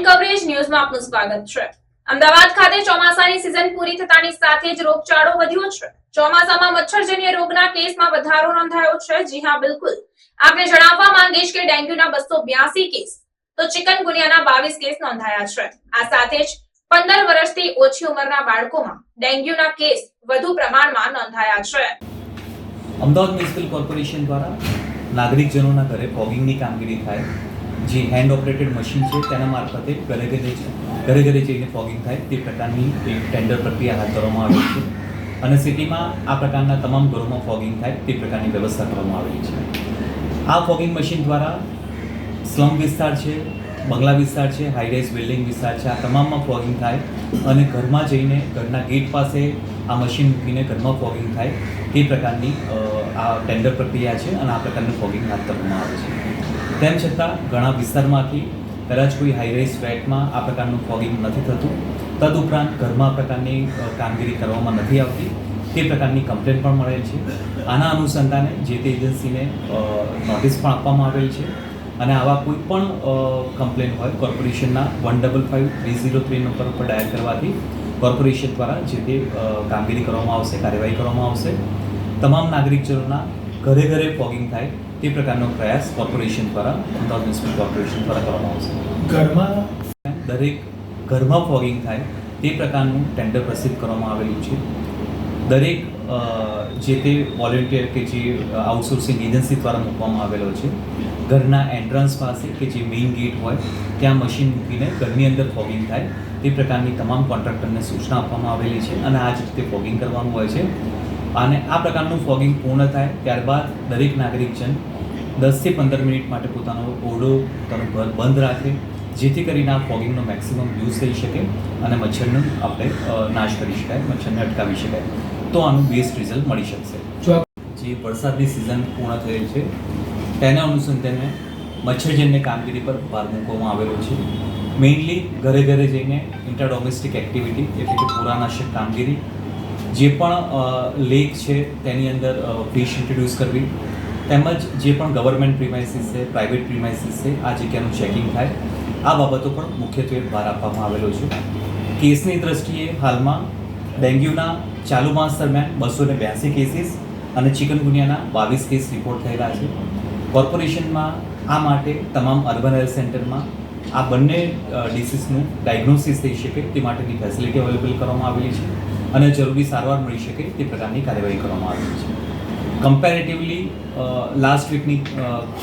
Morning coverage ન્યૂઝમાં આપનું સ્વાગત છે। અમદાવાદ ખાતે ચોમાસાની સિઝન પૂરી થતાની સાથે જ રોગચાળો વધ્યો છે। ચોમાસામાં મચ્છરજન્ય રોગના કેસમાં વધારો નોંધાયો છે। જી હા, બિલકુલ આપને જણાવવા માંગીશ કે ડેન્ગ્યુના 282 કેસ તો ચિકનગુનિયાના 22 કેસ નોંધાયા છે। આ સાથે જ 15 વર્ષથી ઓછી ઉંમરના બાળકોમાં ડેન્ગ્યુના કેસ વધુ પ્રમાણમાં નોંધાયા છે। અમદાવાદ મ્યુનિસિપલ કોર્પોરેશન દ્વારા નાગરિકજનોના ઘરે ફોગિંગની કામગીરી થાય, જે હેન્ડ ઓપરેટેડ મશીન છે તેના મારફતે ઘરે ઘરે જઈને ફોગિંગ થાય તે પ્રકારની એક ટેન્ડર પ્રક્રિયા હાથ ધરવામાં આવેલી છે અને સિટીમાં આ પ્રકારના તમામ ઘરોમાં ફોગિંગ થાય તે પ્રકારની વ્યવસ્થા કરવામાં આવેલી છે। આ ફોગિંગ મશીન દ્વારા સ્લમ વિસ્તાર છે, બંગલા વિસ્તાર છે, હાઈરાઇઝ બિલ્ડિંગ વિસ્તાર છે, આ તમામમાં ફોગિંગ થાય અને ઘરમાં જઈને ઘરના ગેટ પાસે આ મશીન મૂકીને ઘરમાં ફોગિંગ થાય તે પ્રકારની આ ટેન્ડર પ્રક્રિયા છે અને આ પ્રકારનું ફોગિંગ હાથ ધરવામાં આવે છે। તેમ છતાં ઘણા વિસ્તારમાંથી કદાચ કોઈ હાઈરાઇઝ ફ્લેટમાં આ પ્રકારનું ફોગિંગ નથી થતું, તદુપરાંત ઘરમાં આ પ્રકારની કામગીરી કરવામાં નથી આવતી તે પ્રકારની કમ્પ્લેન પણ મળેલ છે। આના અનુસંધાને જે તે એજન્સીને નોટિસ પણ આપવામાં આવેલ છે અને આવા કોઈ પણ કમ્પ્લેન હોય કોર્પોરેશનના 155-303 નંબર પર ડાયલ કરવાથી કોર્પોરેશન દ્વારા જે તે કામગીરી કરવામાં આવશે, કાર્યવાહી કરવામાં આવશે। તમામ નાગરિકજનોના ઘરે ઘરે ફોગિંગ થાય તે પ્રકારનો પ્રયાસ કોર્પોરેશન દ્વારા, અમદાવાદ મ્યુનિસિપલ કોર્પોરેશન દ્વારા કરવામાં આવશે। દરેક ઘરમાં ફોગિંગ થાય તે પ્રકારનું ટેન્ડર પ્રસિદ્ધ કરવામાં આવેલું છે। દરેક જે તે વોલેન્ટિયર કે જે આઉટસોર્સિંગ એજન્સી દ્વારા મૂકવામાં આવેલો છે, ઘરના એન્ટ્રન્સ પાસે કે જે મેઇન ગેટ હોય ત્યાં મશીન મૂકીને ઘરની અંદર ફોગિંગ થાય તે પ્રકારની તમામ કોન્ટ્રાક્ટરને સૂચના આપવામાં આવેલી છે અને આ જ રીતે ફોગિંગ કરવાનું હોય છે। અને આ પ્રકારનું ફોગિંગ પૂર્ણ થાય ત્યારબાદ દરેક નાગરિકજન 10 થી 15 મિનિટ માટે પોતાનો ઓરડો, પોતાનું ઘર બંધ રાખે, જેથી કરીને આ ફોગિંગનો મેક્સિમમ યુઝ થઈ શકે અને મચ્છરનો આપણે નાશ કરી શકાય, મચ્છરને અટકાવી શકાય, તો આનું બેસ્ટ રિઝલ્ટ મળી શકશે। જે વરસાદની સિઝન પૂર્ણ થયેલ છે તેના અનુસંધાને મચ્છરજન્ય કામગીરી પર ભાર મૂકવામાં આવેલો છે। મેઇનલી ઘરે ઘરે જઈને ઇન્ટર ડોમેસ્ટિક એક્ટિવિટી એટલે કે પુરાનાશક કામગીરી, જે પણ લેક છે તેની અંદર ફિશ ઇન્ટ્રોડ્યુસ કરવી, તેમજ જે પણ ગવર્મેન્ટ પ્રિમાઇસીસ છે, પ્રાઇવેટ પ્રિમાઇસીસ છે, આ જગ્યાનું ચેકિંગ થાય, આ બાબતો પર મુખ્યત્વે ભાર આપવામાં આવેલો છે। કેસની દ્રષ્ટિએ હાલમાં ડેન્ગ્યુના ચાલુ માસ દરમિયાન 282 કેસીસ અને ચિકનગુનિયાના 22 કેસ રિપોર્ટ થયેલા છે। કોર્પોરેશનમાં આ માટે તમામ અર્બન હેલ્થ સેન્ટરમાં આ બંને ડિસીઝનું ડાયગ્નોસિસ થઈ શકે તે માટેની ફેસિલિટી અવેલેબલ કરવામાં આવેલી છે અને જરૂરી સારવાર મળી શકે તે પ્રકારની કાર્યવાહી કરવામાં આવેલી છે। કમ્પેરેટિવલી લાસ્ટ વીકની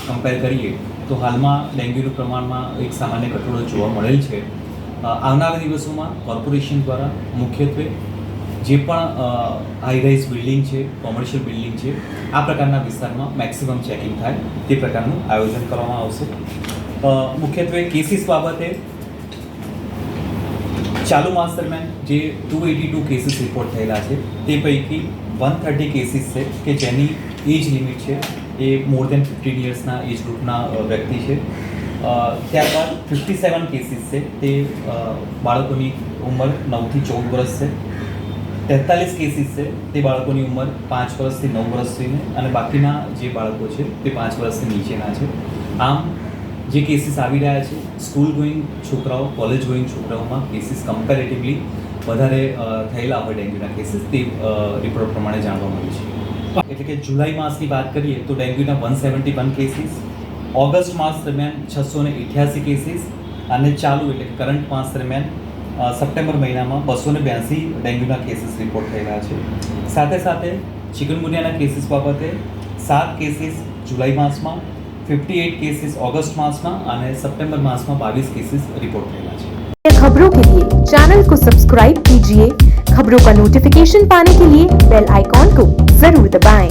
કમ્પેર કરીએ તો હાલમાં ડેન્ગ્યુનું પ્રમાણમાં એક સામાન્ય ઘટાડો જોવા મળેલ છે। આવનારા દિવસોમાં કોર્પોરેશન દ્વારા મુખ્યત્વે જે પણ હાઈરાઇઝ બિલ્ડિંગ છે, કોમર્શિયલ બિલ્ડિંગ છે, આ પ્રકારના વિસ્તારમાં મેક્સિમમ ચેકિંગ થાય તે પ્રકારનું આયોજન કરવામાં આવશે। મુખ્યત્વે કેસીસ બાબતે ચાલુ માસ દરમિયાન જે 282 કેસીસ રિપોર્ટ થયેલા છે તે પૈકી 130 કેસીસ છે કે જેની એજ લિમિટ છે એ મોર દેન 15 યર્સના એજ ગ્રુપના વ્યક્તિ છે। ત્યારબાદ 57 કેસીસ છે તે બાળકોની ઉંમર 9 થી 14 વર્ષ છે। 43 કેસીસ છે તે બાળકોની ઉંમર 5 વર્ષથી 9 વર્ષ સુધીને અને બાકીના જે બાળકો છે તે 5 વર્ષથી નીચેના છે। આમ જે કેસીસ આવી રહ્યા છે, સ્કૂલ ગોઈંગ છોકરાઓ, કોલેજ ગોઈંગ છોકરાઓમાં કેસીસ કમ્પેરેટિવલી વધારે થયેલા હોય ડેન્ગ્યુના કેસીસ તે રિપોર્ટ પ્રમાણે જાણવા મળ્યું છે। એટલે કે જુલાઈ માસની વાત કરીએ તો ડેન્ગ્યુના 171 કેસીસ, ઓગસ્ટ માસ દરમિયાન 688 કેસીસ અને ચાલુ એટલે કે કરંટ માસ દરમિયાન સપ્ટેમ્બર મહિનામાં 282 ડેન્ગ્યુના કેસીસ રિપોર્ટ થયેલા છે। સાથે સાથે ચિકનગુનિયાના કેસીસ બાબતે 7 કેસીસ જુલાઈ માસમાં, 58 केसेस अगस्त मास में और सितंबर मास में 22 केसेस रिपोर्ट थયેલા છે। खबरों के लिए चैनल को सब्सक्राइब कीजिए। खबरों का नोटिफिकेशन पाने के लिए बेल आइकॉन को जरूर दबाएं।